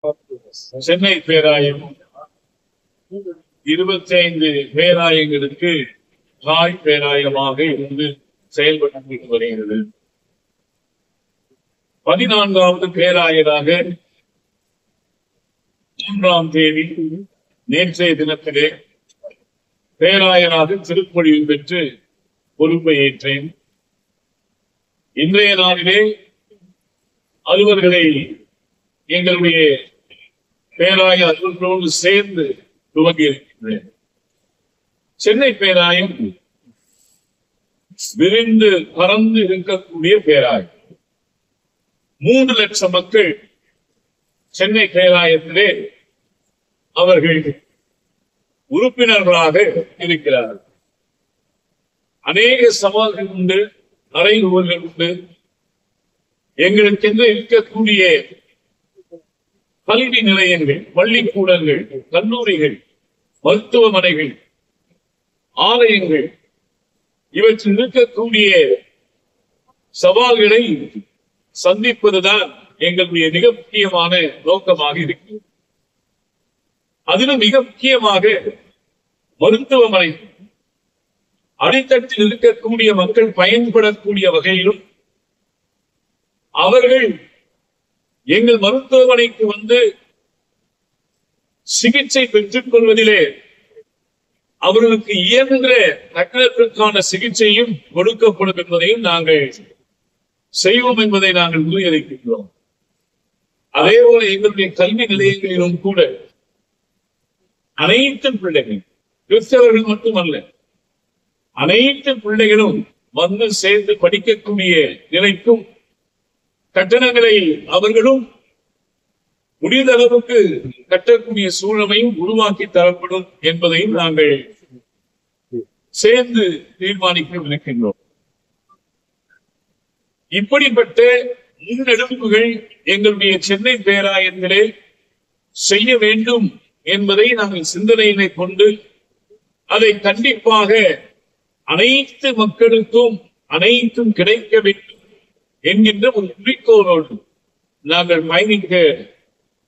சென்னை பேராயம் 25 பேராயங்களுக்கு தாய் பேராயமாக இருந்து செயல்பட்டு வருகிறது. 14வது பேராயராக 3ஆம் தேதி நேற்றைய தினத்திலே பேராயராக திருப்பொழிவு பெற்று பொறுப்பை ஏற்றேன். இன்றைய நாளிலே அலுவலர்களை எங்களுடைய பேராய அலுவலர்களோடு சேர்ந்து துவங்கி இருக்கின்றேன். சென்னை பேராயம் விரிந்து பறந்து இருக்கக்கூடிய பேராயம். 3 லட்சம் மக்கள் சென்னை பேராயத்திலே அவர்கள் உறுப்பினர்களாக இருக்கிறார்கள். அநேக சவால்கள் உண்டு, அறைகூவல்கள் உண்டு. எங்களுக்கென்று இருக்கக்கூடிய கல்வி நிலையங்கள், பள்ளிக்கூடங்கள், கல்லூரிகள், மருத்துவமனைகள், ஆலயங்கள், இவற்றில் இருக்கக்கூடிய சவால்களை சந்திப்பதுதான் எங்களுடைய மிக முக்கியமான நோக்கமாக இருக்கிறது. அதிலும் மிக முக்கியமாக மருத்துவமனை அடித்தட்டில் இருக்கக்கூடிய மக்கள் பயன்படக்கூடிய வகையிலும் அவர்கள் எங்கள் மருத்துவமனைக்கு வந்து சிகிச்சை பெற்றுக் கொள்வதிலே அவர்களுக்கு இயன்ற நக்கத்திற்கான சிகிச்சையும் கொடுக்கப்படும் என்பதையும் நாங்கள் செய்வோம் என்பதை நாங்கள் உறுதியளிக்கின்றோம். அதே போல எங்களுடைய கல்வி நிலையங்களிலும் கூட அனைத்து பிள்ளைகள், கிறிஸ்தவர்கள் மட்டுமல்ல, அனைத்து பிள்ளைகளும் வந்து சேர்ந்து படிக்கக்கூடிய நிலைக்கும் கட்டணங்களை அவர்களும் முடிந்த அளவுக்கு கட்டக்கூடிய சூழலையும் உருவாக்கி தரப்படும் என்பதையும் நாங்கள் சேர்ந்து தீர்மானிக்க இருக்கின்றோம். இப்படிப்பட்ட முன்னெடுப்புகள் எங்களுடைய சென்னை பேராயத்திலே செய்ய வேண்டும் என்பதை நாங்கள் சிந்தனையினை கொண்டு அதை கண்டிப்பாக அனைத்து மக்களுக்கும் அனைத்தும் கிடைக்க வேண்டும் என்கின்ற ஒரு குறிக்கோளோடு நாங்கள் பயணிக்க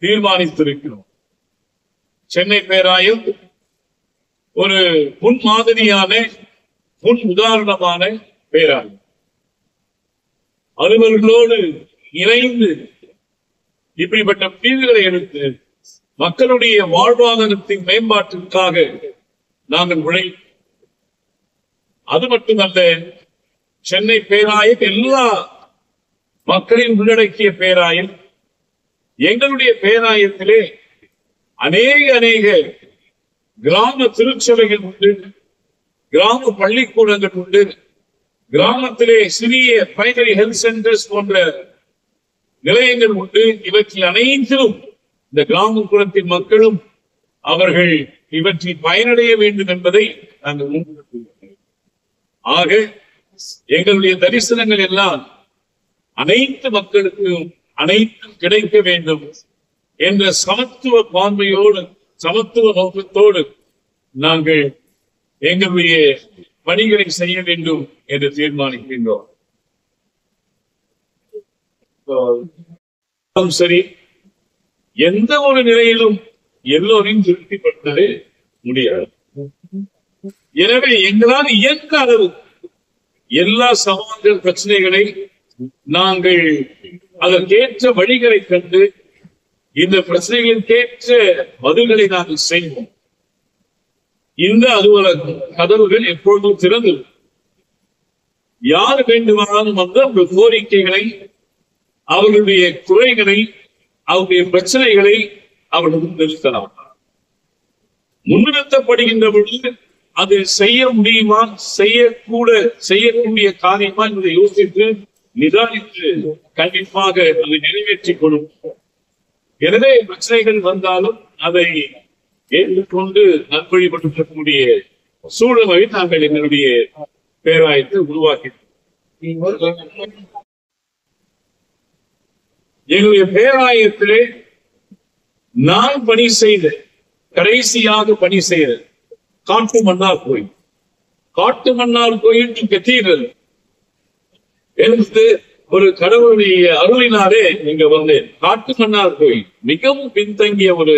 தீர்மானித்திருக்கிறோம். சென்னை பேராயம் ஒரு முன்மாதிரியான முன் உதாரணமான பேராயம். அலுவலர்களோடு இணைந்து இப்படிப்பட்ட முடிவுகளை எடுத்து மக்களுடைய வாழ்வாதாரத்தின் மேம்பாட்டிற்காக நாங்கள் உழைப்போம். அது மட்டுமல்ல, சென்னை பேராயம் எல்லா மக்களின் உள்ளடக்கிய பேராயம். எங்களுடைய பேராயத்திலே அநேக கிராம திருச்சபைகள் உண்டு, கிராம பள்ளிக்கூடங்கள் உண்டு, கிராமத்திலே சிறிய பிரைமரி ஹெல்த் சென்டர்ஸ் போன்ற நிலையங்கள் உண்டு. இவற்றில் அனைத்திலும் இந்த கிராமப்புறத்தின் மக்களும் அவர்கள் இவற்றில் பயனடைய வேண்டும் என்பதை நாங்கள் முன்னிறுத்துகிறோம். ஆக எங்களுடைய தரிசனங்கள் எல்லாம் அனைத்து மக்களுக்கும் அனைத்தும் கிடைக்க வேண்டும் என்ற சமத்துவ பார்வையோடு, சமத்துவ நோக்கத்தோடு நாங்கள் எங்களுடைய பணிகளை செய்ய வேண்டும் என்று தீர்மானிக்கின்றோம். சரி, எந்த ஒரு நிலையிலும் எல்லோரையும் திருப்திப்படுத்தவே முடியாது. எனவே எங்களால் இயன்ற அளவு எல்லா சவால்கள், பிரச்சனைகளை நாங்கள் அதற்கேற்ற வழிகளை கண்டு இந்த பிரச்சனைகளுக்கேற்ற பதில்களை நாங்கள் செய்வோம். இந்த அலுவலகம் கதவுகள் எப்பொழுதும் திறந்து, யார் வேண்டுமானாலும் வந்து அவருடைய கோரிக்கைகளை, அவர்களுடைய குறைகளை, அவருடைய பிரச்சனைகளை அவர்களுக்கு நிறுத்தலாம். முன்னிறுத்தப்படுகின்ற பொழுது அது செய்ய முடியுமா, செய்யக்கூடிய காரியமா என்பதை யோசித்து நிதானித்து கண்டிப்பாக அதை நிறைவேற்றிக் கொள்ளும். எனவே பிரச்சனைகள் வந்தாலும் அதை ஏற்றுக்கொண்டு நல்வழிப்படுத்தக்கூடிய சூழலை நாங்கள் எங்களுடைய பேராயத்தை உருவாக்கினோம். எங்களுடைய பேராயத்திலே நான் பணி செய்த, கடைசியாக பணி செய்த காட்டு மன்னார் கோயில் கத்தீட்ரல் என்பது ஒரு கடவுளுடைய அருளினாலே இங்க வந்து காட்டுமன்னார் கோயில் மிகவும் பின்தங்கிய ஒரு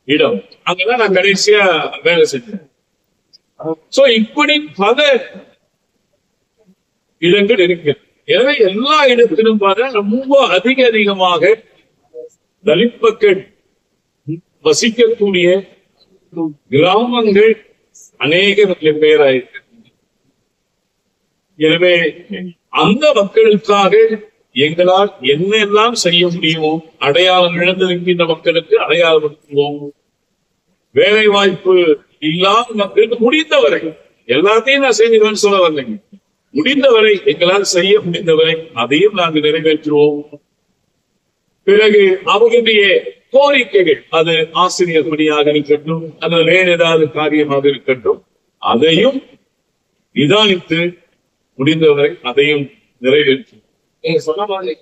இடம். அங்கதான் நான் கடைசியா வேலை செஞ்சேன். சோ இப்படி பல இடங்கள் இருக்கு. எனவே எல்லா இடத்திலும் பார்த்தா ரொம்ப அதிகமாக தலித் மக்கள் வசிக்கக்கூடிய கிராமங்கள் அநேக பேராயிருக்கு. எனவே அந்த மக்களுக்காக எங்களால் என்னெல்லாம் செய்ய முடியுமோ, அடையாளம் இழந்திருக்கின்ற மக்களுக்கு அடையாளப்படுத்துவோம், வேலை வாய்ப்பு இல்லாத மக்களுக்கு முடிந்தவரை எல்லாத்தையும் நான் செய்வேன்னு சொல்ல வரலைங்க. முடிந்தவரை எங்களால் செய்ய முடிந்தவரை அதையும் நாங்கள் நிறைவேற்றுவோம். பிறகு அவர்களுடைய கோரிக்கைகள், அது ஆசிரியர் பணியாக இருக்கட்டும் அல்லது வேறு ஏதாவது காரியமாக இருக்கட்டும், அதையும் நிதானித்து முடிந்தவரை அதையும் நிறைவேற்றும். நீங்க சொன்ன மாதிரி